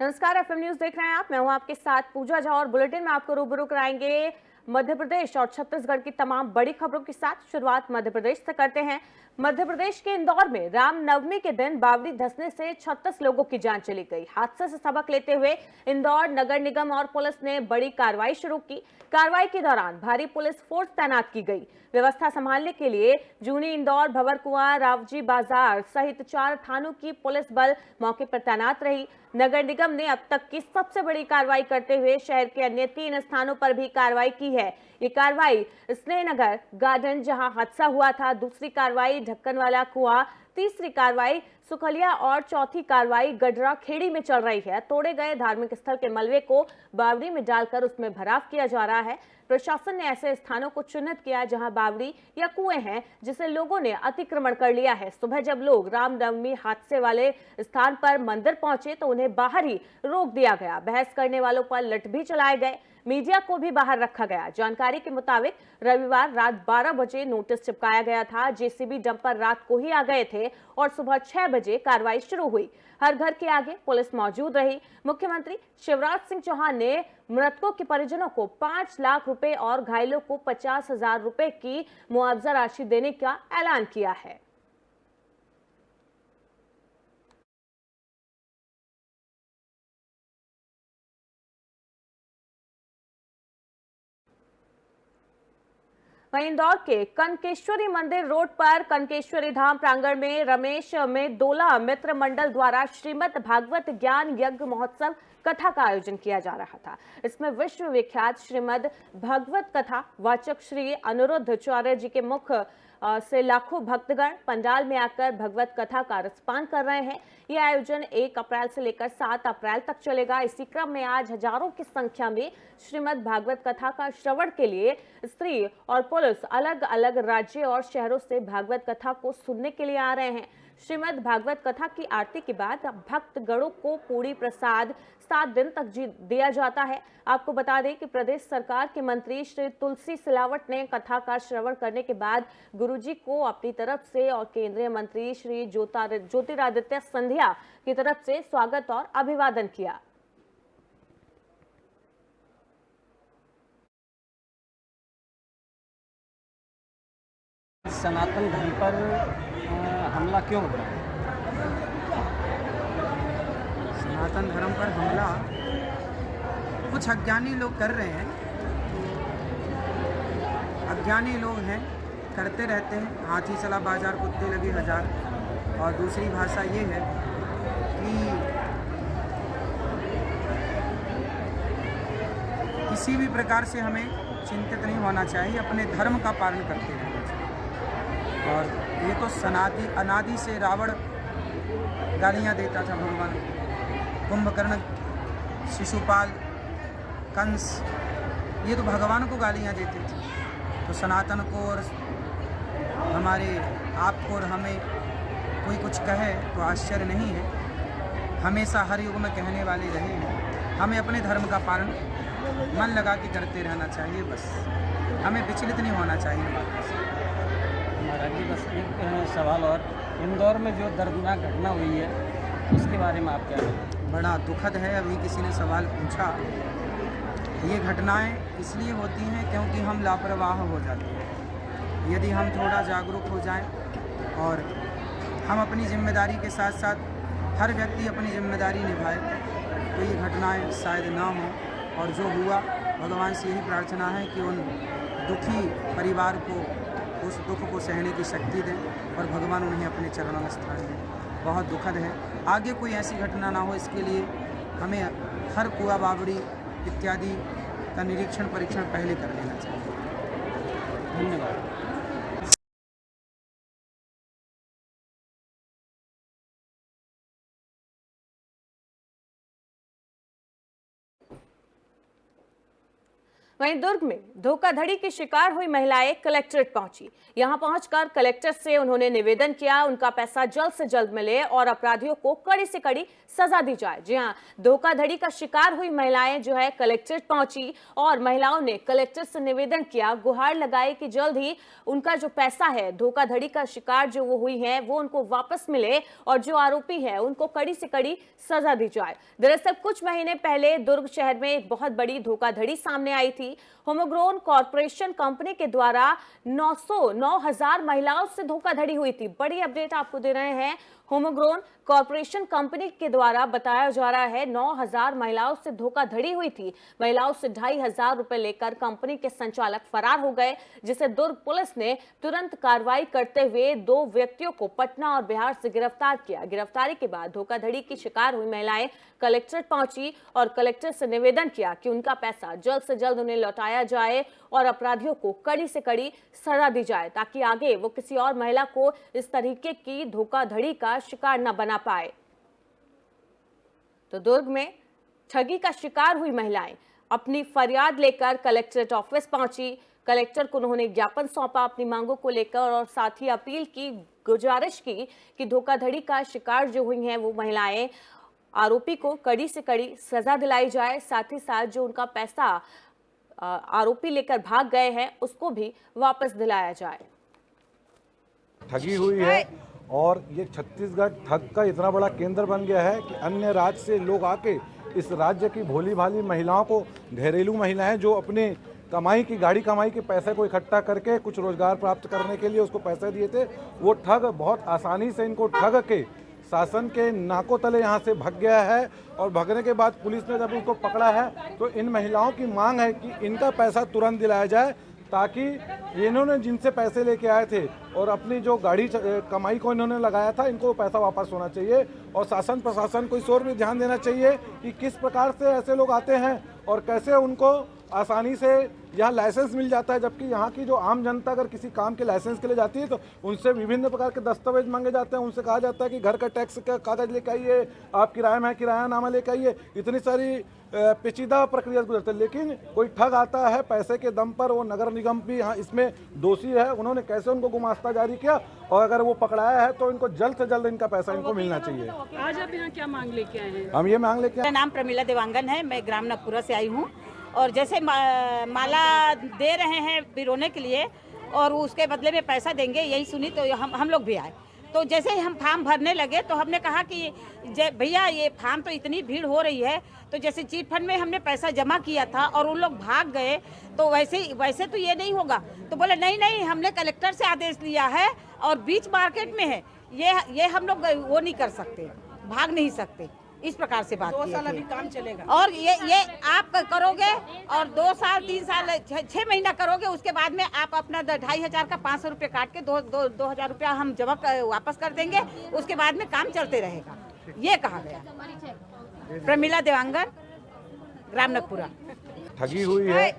नमस्कार, FM news देख रहे हैं आप। मैं हूं आपके साथ पूजा झा और बुलेटिन में आपको रूबरू कराएंगे मध्य प्रदेश और छत्तीसगढ़ की तमाम बड़ी खबरों के साथ। शुरुआत मध्य प्रदेश से करते हैं। मध्य प्रदेश के इंदौर में रामनवमी के दिन बावड़ी धंसने से 36 लोगों की जान चली गई। हादसे से सबक लेते हुए इंदौर नगर निगम और पुलिस ने बड़ी कार्रवाई शुरू की। कार्रवाई के दौरान भारी पुलिस फोर्स तैनात की गई। व्यवस्था संभालने के लिए जूनी, इंदौर, भंवरकुंआ, रावजी बाजार सहित 4 थानों की पुलिस बल मौके पर तैनात रही। नगर निगम ने अब तक की सबसे बड़ी कार्रवाई करते हुए शहर के अन्य 3 स्थानों पर भी कार्रवाई की है। ये कार्रवाई स्नेहनगर गार्डन जहां हादसा हुआ था, दूसरी कार्रवाई ढक्कन वाला कुआं, तीसरी कार्रवाई सुखलिया और चौथी कार्रवाई गडरा खेड़ी में चल रही है। तोड़े गए धार्मिक स्थल के मलबे को बावड़ी में डालकर उसमें भराव किया जा रहा है। प्रशासन ने ऐसे स्थानों को चिन्हित किया जहां बावड़ी या कुएं हैं जिसे लोगों ने अतिक्रमण कर लिया है। सुबह जब लोग रामनवमी हादसे वाले स्थान पर मंदिर पहुंचे तो उन्हें बाहर ही रोक दिया गया। बहस करने वालों पर लठ भी चलाए गए। मीडिया को भी बाहर रखा गया। जानकारी के मुताबिक रविवार रात 12 बजे नोटिस चिपकाया गया था। जेसीबी डंपर रात को ही आ गए थे और सुबह 6 बजे कार्रवाई शुरू हुई। हर घर के आगे पुलिस मौजूद रही। मुख्यमंत्री शिवराज सिंह चौहान ने मृतकों के परिजनों को 5 लाख रुपए और घायलों को 50,000 रुपए की मुआवजा राशि देने का ऐलान किया है। वहीं इंदौर के कनकेश्वरी मंदिर रोड पर कनकेश्वरी धाम प्रांगण में रमेश में दोला मित्र मंडल द्वारा श्रीमद् भागवत ज्ञान यज्ञ महोत्सव कथा का आयोजन किया जा रहा था। इसमें विश्व विख्यात श्रीमद् भागवत कथा वाचक श्री अनिरुद्धाचार्य जी के मुख से लाखों भक्तगण पंडाल में आकर भगवत कथा का रसपान कर रहे हैं। यह आयोजन 1 अप्रैल से लेकर 7 अप्रैल तक चलेगा। इसी क्रम में आज हजारों की संख्या में श्रीमद् भागवत कथा का श्रवण के लिए स्त्री और पुरुष अलग अलग राज्य और शहरों से भागवत कथा को सुनने के लिए आ रहे हैं। श्रीमद् भागवत कथा की आरती के बाद भक्तगणों को पूरी प्रसाद 7 दिन तक दिया जाता है। आपको बता दें कि प्रदेश सरकार के मंत्री श्री तुलसी सिलावट ने कथा का श्रवण करने के बाद गुरुजी को अपनी तरफ से और केंद्रीय मंत्री श्री ज्योतिरादित्य सिंधिया की तरफ से स्वागत और अभिवादन किया। सनातन धर्म पर हमला क्यों हो रहा है? सनातन धर्म पर हमला कुछ अज्ञानी लोग कर रहे हैं। अज्ञानी लोग हैं, करते रहते हैं। हाथी चला बाजार, कुत्ते लगे हजार। और दूसरी भाषा ये है कि किसी भी प्रकार से हमें चिंतित नहीं होना चाहिए, अपने धर्म का पालन करते रहना चाहिए। और ये तो अनादि से रावण गालियाँ देता था भगवान को। कुंभकर्ण, शिशुपाल, कंस, ये तो भगवान को गालियाँ देते थे। तो सनातन को और हमारे आप को और हमें कोई कुछ कहे तो आश्चर्य नहीं है। हमेशा हर युग में कहने वाले रहे हैं। हमें अपने धर्म का पालन मन लगा के करते रहना चाहिए। बस हमें विचलित नहीं होना चाहिए बातों से। महाराज जी, बस एक सवाल और, इंदौर में जो दर्दनाक घटना हुई है उसके बारे में आप क्या कहें? बड़ा दुखद है। अभी किसी ने सवाल पूछा। ये घटनाएं इसलिए होती हैं क्योंकि हम लापरवाह हो जाते हैं। यदि हम थोड़ा जागरूक हो जाएं और हम अपनी जिम्मेदारी के साथ साथ हर व्यक्ति अपनी जिम्मेदारी निभाए तो ये घटनाएं शायद ना हों। और जो हुआ, भगवान से यही प्रार्थना है कि उन दुखी परिवार को उस दुख को सहने की शक्ति दें और भगवान उन्हें अपने चरणों में स्थान दें। बहुत दुखद है। आगे कोई ऐसी घटना ना हो, इसके लिए हमें हर कुआं, बावड़ी इत्यादि का निरीक्षण परीक्षण पहले कर लेना चाहिए। धन्यवाद। वहीं दुर्ग में धोखाधड़ी की शिकार हुई महिलाएं कलेक्ट्रेट पहुंची। यहां पहुंचकर कलेक्टर से उन्होंने निवेदन किया उनका पैसा जल्द से जल्द मिले और अपराधियों को कड़ी से कड़ी सजा दी जाए। जी हां, धोखाधड़ी का शिकार हुई महिलाएं जो है कलेक्ट्रेट पहुंची और महिलाओं ने कलेक्टर से निवेदन किया, गुहार लगाई कि जल्द ही उनका जो पैसा है, धोखाधड़ी का शिकार जो वो हुई है वो उनको वापस मिले और जो आरोपी है उनको कड़ी से कड़ी सजा दी जाए। दरअसल कुछ महीने पहले दुर्ग शहर में एक बहुत बड़ी धोखाधड़ी सामने आई थी। होमग्रोन कॉर्पोरेशन कंपनी के द्वारा 9,000 महिलाओं से धोखाधड़ी हुई थी। बड़ी अपडेट आपको दे रहे हैं। होमग्रोन कॉर्पोरेशन कंपनी के द्वारा बताया जा रहा है 9,000 महिलाओं से धोखाधड़ी हुई थी। महिलाओं से 2,500 रुपए लेकर कंपनी के संचालक फरार हो गए, जिसे दुर्ग पुलिस ने तुरंत कार्रवाई करते हुए 2 व्यक्तियों को पटना और बिहार से गिरफ्तार किया। गिरफ्तारी के बाद धोखाधड़ी की शिकार हुई महिलाएं कलेक्ट्रेट पहुंची और कलेक्टर से निवेदन किया कि उनका पैसा जल्द से जल्द उन्हें लौटाया जाए और अपराधियों को कड़ी से कड़ी सजा दी जाए, ताकि आगे वो किसी और महिला को इस तरीके की धोखाधड़ी का शिकार न बना पाए। तो दुर्ग में ठगी का शिकार हुई महिलाएं अपनी फरियाद लेकर कलेक्ट्रेट ऑफिस पहुंची। कलेक्टर को उन्होंने ज्ञापन सौंपा अपनी मांगों को लेकर और साथ ही अपील की, गुजारिश की कि धोखाधड़ी का शिकार जो हुई हैं वो महिलाएं, आरोपी को कड़ी से कड़ी सजा दिलाई जाए। साथ ही साथ जो उनका पैसा आरोपी लेकर भाग गए हैं उसको भी वापस दिलाया जाए। ठगी हुई है और ये छत्तीसगढ़ ठग का इतना बड़ा केंद्र बन गया है कि अन्य राज्य से लोग आके इस राज्य की भोली भाली महिलाओं को, घरेलू महिलाएं जो अपने कमाई की, गाड़ी कमाई के पैसे को इकट्ठा करके कुछ रोजगार प्राप्त करने के लिए उसको पैसे दिए थे, वो ठग बहुत आसानी से इनको ठग के शासन के नाकों तले यहाँ से भाग गया है। और भागने के बाद पुलिस ने जब उसको पकड़ा है तो इन महिलाओं की मांग है कि इनका पैसा तुरंत दिलाया जाए, ताकि इन्होंने जिनसे पैसे लेके आए थे और अपनी जो गाड़ी कमाई को इन्होंने लगाया था, इनको पैसा वापस होना चाहिए। और शासन प्रशासन को इस ओर भी ध्यान देना चाहिए कि किस प्रकार से ऐसे लोग आते हैं और कैसे उनको आसानी से यहाँ लाइसेंस मिल जाता है, जबकि यहाँ की जो आम जनता अगर किसी काम के लाइसेंस के लिए जाती है तो उनसे विभिन्न प्रकार के दस्तावेज मांगे जाते हैं। उनसे कहा जाता है कि घर का टैक्स का कागज लेके आइए, आप किराए में किरायानामा लेके आइए। इतनी सारी पेचीदा प्रक्रिया गुजरते हैं, लेकिन कोई ठग आता है पैसे के दम पर। वो नगर निगम भी यहाँ इसमें दोषी है, उन्होंने कैसे उनको गुमास्ता जारी किया और अगर वो पकड़ाया है तो इनको जल्द से जल्द इनका पैसा इनको मिलना चाहिए। आज आप यहाँ क्या मांग लेके आए हैं? हम ये मांग लेके मेरा नाम प्रमिला देवांगन है, मैं ग्राम नगपुरा से आई हूँ। और जैसे माला दे रहे हैं पिरोने के लिए और उसके बदले में पैसा देंगे, यही सुनी तो हम लोग भी आए। तो जैसे ही हम फॉर्म भरने लगे तो हमने कहा कि भैया ये फॉर्म तो इतनी भीड़ हो रही है, तो जैसे चिट फंड में हमने पैसा जमा किया था और उन लोग भाग गए, तो वैसे तो ये नहीं होगा। तो बोले नहीं, हमने कलेक्टर से आदेश लिया है और बीच मार्केट में है, ये हम लोग वो नहीं कर सकते, भाग नहीं सकते। इस प्रकार से बात 2 साल अभी काम चलेगा और ये आप करोगे और 2 साल 3 साल 6 महीना करोगे, उसके बाद में आप अपना 2,500 का 500 रुपये काट के 2,000 रुपया हम जमा वापस कर देंगे, उसके बाद में काम चलते रहेगा, ये कहा गया। प्रमिला देवांगन, ग्राम नगपुरा। ठगी हुई है